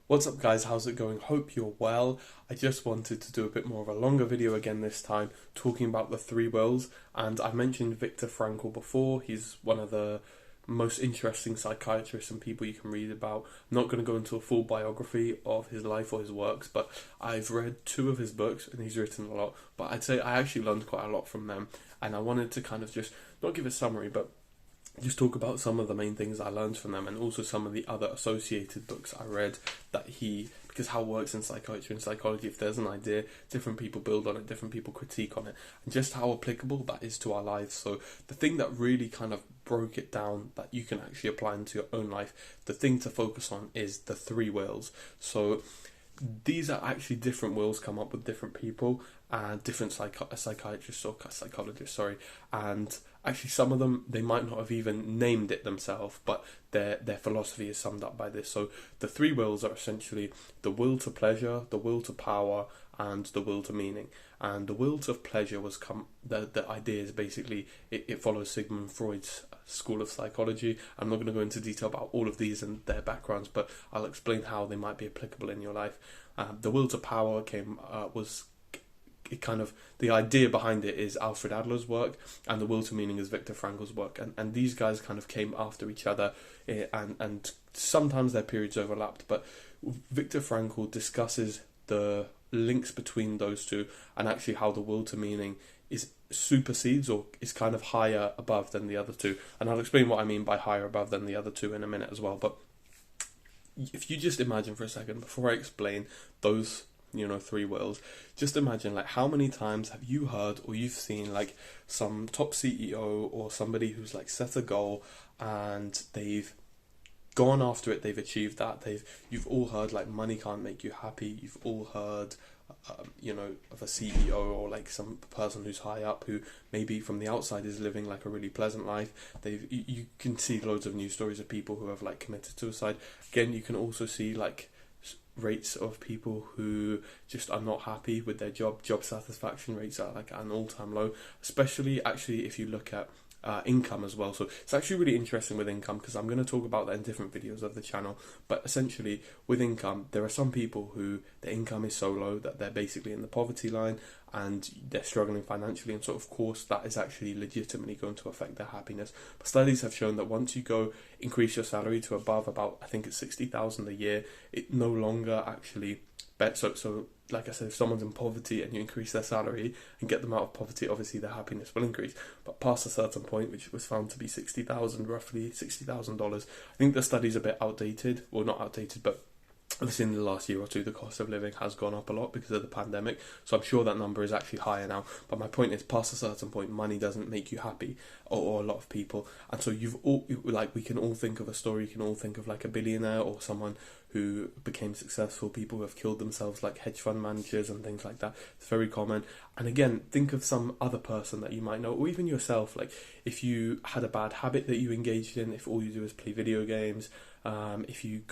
What's up guys, how's it going? Hope you're well. I just wanted to do a bit more of a longer video again this time, talking about the three wills. And I mentioned Viktor Frankl before. He's one of the most interesting psychiatrists and people you can read about. I'm not going to go into a full biography of his life or his works, but I've read two of his books and he's written a lot. But I'd say I actually learned quite a lot from them, and I wanted to kind of just not give a summary, but just talk about some of the main things I learned from them, and also some of the other associated books I read because how it works in psychiatry and psychology, if there's an idea, different people build on it, different people critique on it, and just how applicable that is to our lives. So the thing that really kind of broke it down that you can actually apply into your own life, the thing to focus on is the three wills. So these are actually different wills come up with different people and different psychiatrists or psychologists, and actually some of them, they might not have even named it themselves, but their philosophy is summed up by this. So the three wills are essentially the will to pleasure, the will to power, and the will to meaning. And the will to pleasure the idea is basically it follows Sigmund Freud's school of psychology. I'm not going to go into detail about all of these and their backgrounds, but I'll explain how they might be applicable in your life. The will to power the idea behind it is Alfred Adler's work, and the will to meaning is Viktor Frankl's work, and these guys kind of came after each other, and sometimes their periods overlapped, but Viktor Frankl discusses the links between those two, and actually how the will to meaning supersedes or is kind of higher above than the other two, and I'll explain what I mean by higher above than the other two in a minute as well. But if you just imagine for a second, before I explain those three wills, just imagine, like, how many times have you heard or you've seen like some top CEO or somebody who's like set a goal and they've gone after it, they've achieved that, you've all heard like money can't make you happy, you've all heard of a CEO or like some person who's high up who maybe from the outside is living like a really pleasant life. You can see loads of news stories of people who have like committed suicide. Again, you can also see like rates of people who just are not happy with their job satisfaction rates are like at an all-time low, especially actually if you look at income as well. So it's actually really interesting with income, because I'm going to talk about that in different videos of the channel. But essentially with income, there are some people who their income is so low that they're basically in the poverty line and they're struggling financially, and so of course that is actually legitimately going to affect their happiness. But studies have shown that once you go increase your salary to above about, I think it's 60,000 a year, it no longer actually so like I said, if someone's in poverty and you increase their salary and get them out of poverty, obviously their happiness will increase. But past a certain point, which was found to be 60,000, roughly $60,000, I think the study's a bit outdated, well, not outdated, but obviously in the last year or two the cost of living has gone up a lot because of the pandemic, so I'm sure that number is actually higher now. But my point is, past a certain point, money doesn't make you happy, or a lot of people. And so we can all think of a story, you can all think of like a billionaire or someone who became successful, people who have killed themselves, like hedge fund managers and things like that. It's very common. And again, think of some other person that you might know, or even yourself. Like if you had a bad habit that you engaged in, if all you do is play video games, if you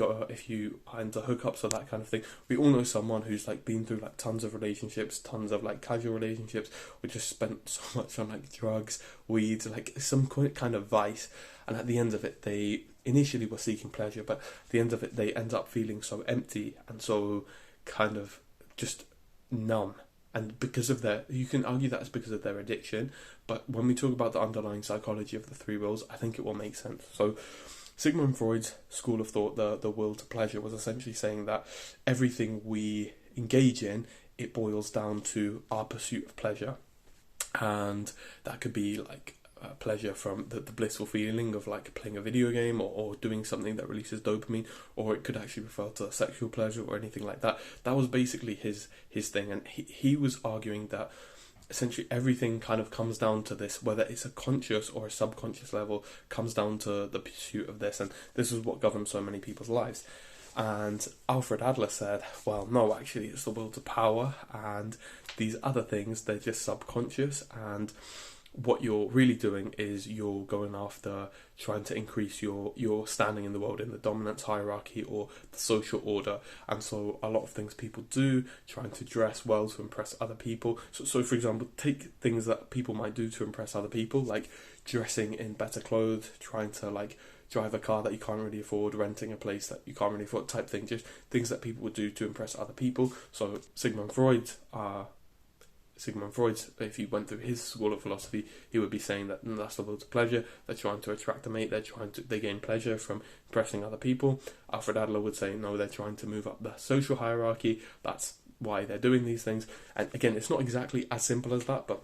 are into hookups or that kind of thing. We all know someone who's like been through like tons of relationships, tons of like casual relationships, or just spent so much on like drugs, weed, like some kind of vice, and at the end of it they initially were seeking pleasure, but at the end of it they end up feeling so empty and so kind of just numb. And because of you can argue that it's because of their addiction, but when we talk about the underlying psychology of the three wills, I think it will make sense. So Sigmund Freud's school of thought, the will to pleasure, was essentially saying that everything we engage in, it boils down to our pursuit of pleasure. And that could be like pleasure from the blissful feeling of like playing a video game or doing something that releases dopamine, or it could actually refer to sexual pleasure or anything like that. That was basically his thing, and he was arguing that essentially everything kind of comes down to this, whether it's a conscious or a subconscious level, comes down to the pursuit of this, and this is what governs so many people's lives. And Alfred Adler said, well, no, actually it's the will to power, and these other things, they're just subconscious, and what you're really doing is you're going after trying to increase your standing in the world, in the dominance hierarchy or the social order. And so a lot of things people do, trying to dress well to impress other people. So for example, take things that people might do to impress other people, like dressing in better clothes, trying to like drive a car that you can't really afford, renting a place that you can't really afford, type thing, just things that people would do to impress other people. So Sigmund Freud, if you went through his school of philosophy, he would be saying that that's the will to pleasure. They're trying to attract a mate. They gain pleasure from impressing other people. Alfred Adler would say, no, they're trying to move up the social hierarchy. That's why they're doing these things. And again, it's not exactly as simple as that, but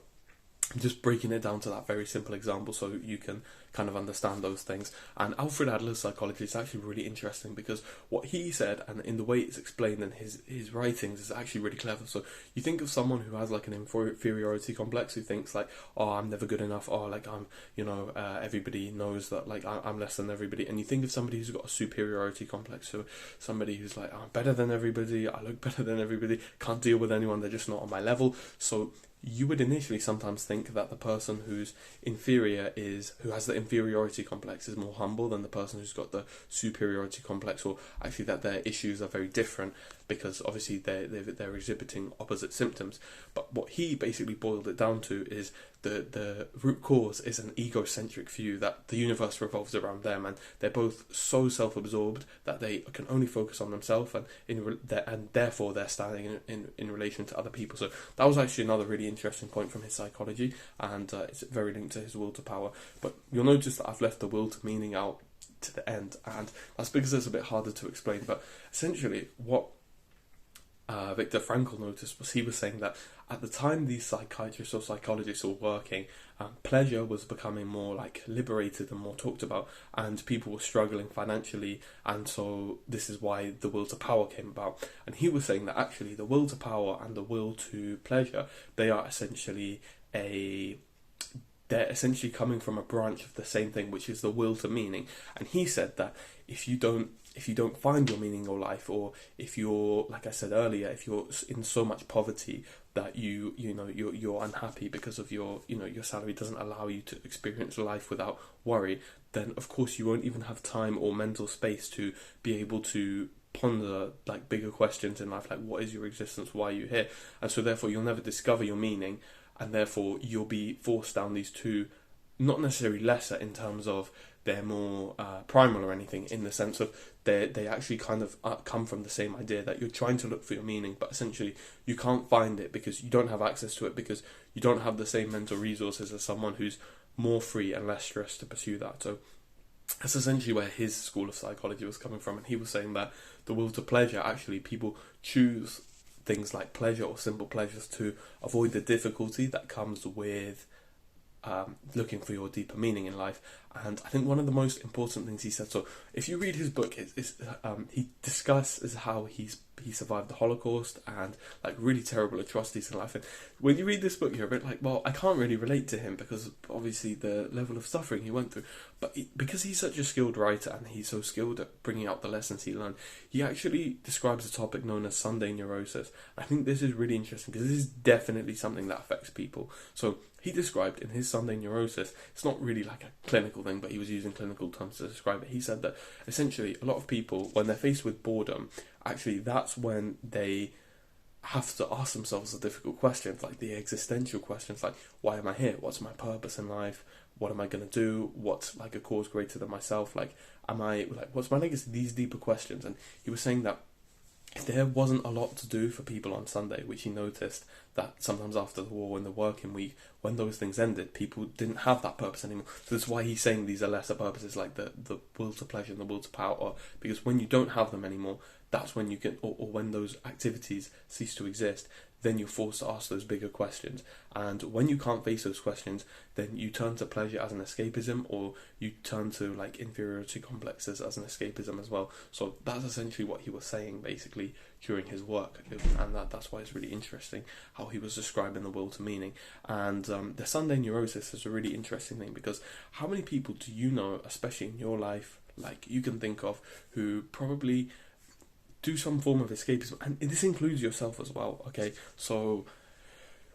I'm just breaking it down to that very simple example so you can kind of understand those things. And Alfred Adler's psychology is actually really interesting because what he said, and in the way it's explained in his writings, is actually really clever. So you think of someone who has like an inferiority complex, who thinks like, oh, I'm never good enough, or like I'm, everybody knows that like I'm less than everybody. And you think of somebody who's got a superiority complex, so somebody who's like, I'm better than everybody, I look better than everybody, can't deal with anyone, they're just not on my level. So you would initially sometimes think that the person who's inferior who has the inferiority complex is more humble than the person who's got the superiority complex, or actually that their issues are very different because obviously they're exhibiting opposite symptoms. But what he basically boiled it down to is the root cause is an egocentric view that the universe revolves around them, and they're both so self-absorbed that they can only focus on themselves, and therefore they're standing in relation to other people. So that was actually another really interesting point from his psychology, and it's very linked to his will to power. But you'll notice that I've left the will to meaning out to the end, and that's because it's a bit harder to explain. But essentially what Viktor Frankl noticed was, he was saying that at the time these psychiatrists or psychologists were working, pleasure was becoming more like liberated and more talked about, and people were struggling financially, and so this is why the will to power came about. And he was saying that actually the will to power and the will to pleasure, they're essentially coming from a branch of the same thing, which is the will to meaning. And he said that if you don't find your meaning in your life, or if you're, like I said earlier, if you're in so much poverty that you're unhappy because of your salary doesn't allow you to experience life without worry, then of course you won't even have time or mental space to be able to ponder like bigger questions in life, like what is your existence, why are you here? And so therefore you'll never discover your meaning, and therefore you'll be forced down these two, not necessarily lesser in terms of they're more primal or anything, in the sense of they actually kind of come from the same idea that you're trying to look for your meaning, but essentially you can't find it because you don't have access to it, because you don't have the same mental resources as someone who's more free and less stressed to pursue that. So that's essentially where his school of psychology was coming from, and he was saying that the will to pleasure, actually people choose things like pleasure or simple pleasures to avoid the difficulty that comes with looking for your deeper meaning in life. And I think one of the most important things he said, so if you read his book, he discusses how he survived the Holocaust and like really terrible atrocities in life. And when you read this book, you're a bit like, well, I can't really relate to him because obviously the level of suffering he went through. But because he's such a skilled writer and he's so skilled at bringing out the lessons he learned, he actually describes a topic known as Sunday neurosis. I think this is really interesting because this is definitely something that affects people. So he described in his Sunday neurosis, it's not really like a clinical thing, but he was using clinical terms to describe it. He said that essentially a lot of people, when they're faced with boredom, actually that's when they have to ask themselves the difficult questions, like the existential questions, like why am I here? What's my purpose in life? What am I going to do? What's like a cause greater than myself? Like, what's my legacy? These deeper questions. And he was saying that if there wasn't a lot to do for people on Sunday, which he noticed that sometimes after the war and the working week, when those things ended, people didn't have that purpose anymore. So that's why he's saying these are lesser purposes, like the will to pleasure and the will to power, because when you don't have them anymore, that's when you can, or when those activities cease to exist, then you're forced to ask those bigger questions. And when you can't face those questions, then you turn to pleasure as an escapism, or you turn to like inferiority complexes as an escapism as well. So that's essentially what he was saying basically during his work, and that's why it's really interesting how he was describing the will to meaning. And the Sunday neurosis is a really interesting thing, because how many people do you know, especially in your life, like you can think of, who probably do some form of escapism, and this includes yourself as well, okay? So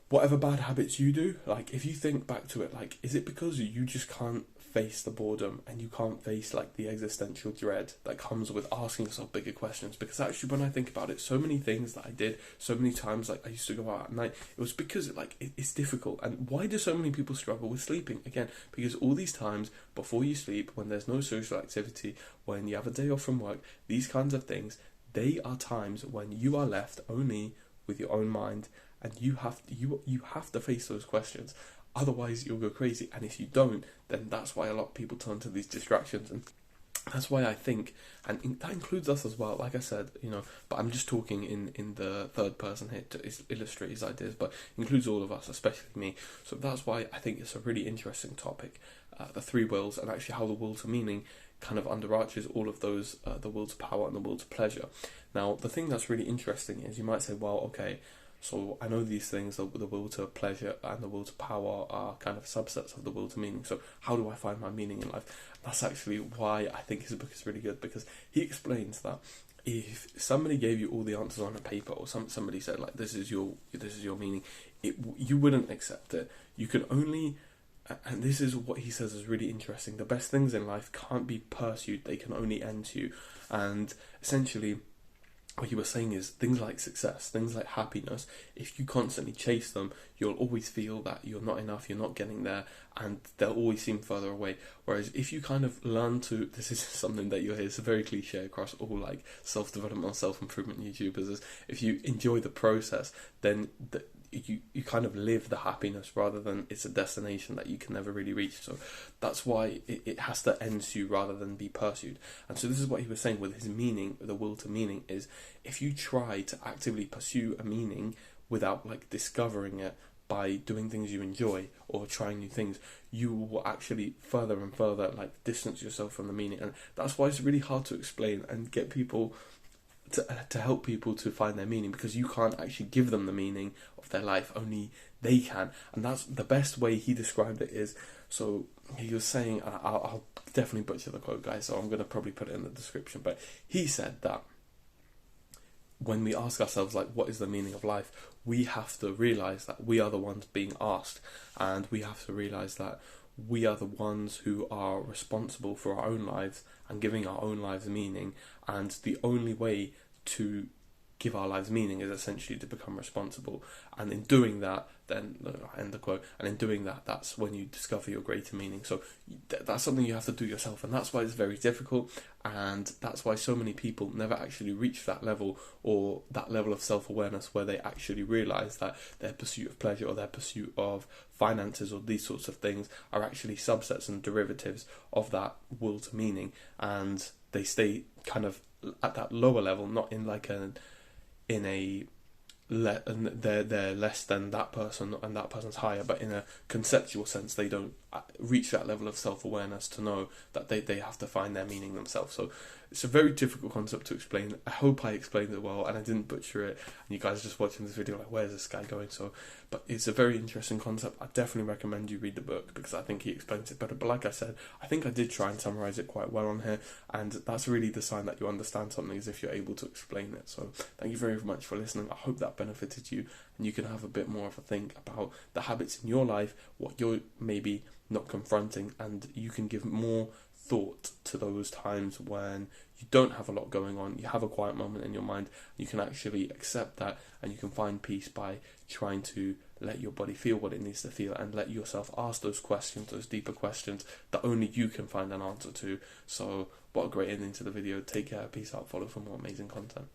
whatever bad habits you do, like if you think back to it, like is it because you just can't face the boredom, and you can't face like the existential dread that comes with asking yourself bigger questions. Because actually, when I think about it, so many things that I did, so many times, like I used to go out at night, it was because it's difficult. And why do so many people struggle with sleeping? Again, because all these times before you sleep, when there's no social activity, when you have a day off from work, these kinds of things, they are times when you are left only with your own mind, and you have to face those questions. Otherwise, you'll go crazy. And if you don't, then that's why a lot of people turn to these distractions. And that's why I think, and that includes us as well, like I said, but I'm just talking in the third person here to illustrate his ideas, but includes all of us, especially me. So that's why I think it's a really interesting topic, the three wills, and actually how the will to meaning kind of underarches all of those, the will to power and the will to pleasure. Now, the thing that's really interesting is you might say, well, okay, so I know these things, the will to pleasure and the will to power are kind of subsets of the will to meaning. So how do I find my meaning in life? That's actually why I think his book is really good, because he explains that if somebody gave you all the answers on a paper, or somebody said like this is your meaning, you wouldn't accept it. You can only, and this is what he says is really interesting, the best things in life can't be pursued, they can only end you. And essentially what he was saying is things like success, things like happiness, if you constantly chase them, you'll always feel that you're not enough, you're not getting there, and they'll always seem further away. Whereas if you kind of learn to, this is something that you'll hear, it's a very cliche across all like self-development or self-improvement YouTubers, is if you enjoy the process, then you kind of live the happiness rather than it's a destination that you can never really reach. So that's why it has to end you rather than be pursued. And so this is what he was saying with his meaning, the will to meaning, is if you try to actively pursue a meaning without like discovering it by doing things you enjoy or trying new things, you will actually further and further like distance yourself from the meaning. And that's why it's really hard to explain and get people to help people to find their meaning, because you can't actually give them the meaning of their life, only they can. And that's the best way he described it is, so he was saying, I'll definitely butcher the quote, guys, so I'm going to probably put it in the description, but he said that when we ask ourselves like what is the meaning of life, we have to realize that we are the ones being asked, and we have to realize that we are the ones who are responsible for our own lives and giving our own lives meaning. And the only way to give our lives meaning is essentially to become responsible. And in doing that, then I end the quote, and in doing that, that's when you discover your greater meaning. So that's something you have to do yourself, and that's why it's very difficult, and that's why so many people never actually reach that level, or that level of self-awareness where they actually realize that their pursuit of pleasure or their pursuit of finances or these sorts of things are actually subsets and derivatives of that will to meaning, and they stay kind of at that lower level, not in like they're less than that person and that person's higher, but in a conceptual sense they don't reach that level of self-awareness to know that they have to find their meaning themselves. So it's a very difficult concept to explain. I hope I explained it well and I didn't butcher it, and you guys are just watching this video like, where's this guy going? So, but it's a very interesting concept. I definitely recommend you read the book because I think he explains it better. But like I said, I think I did try and summarize it quite well on here, and that's really the sign that you understand something, is if you're able to explain it. So thank you very much for listening. I hope that benefited you, and you can have a bit more of a think about the habits in your life, what you're maybe not confronting, and you can give more thought to those times when you don't have a lot going on, you have a quiet moment in your mind, you can actually accept that, and you can find peace by trying to let your body feel what it needs to feel, and let yourself ask those questions, those deeper questions that only you can find an answer to. So what a great ending to the video. Take care, peace out, follow for more amazing content.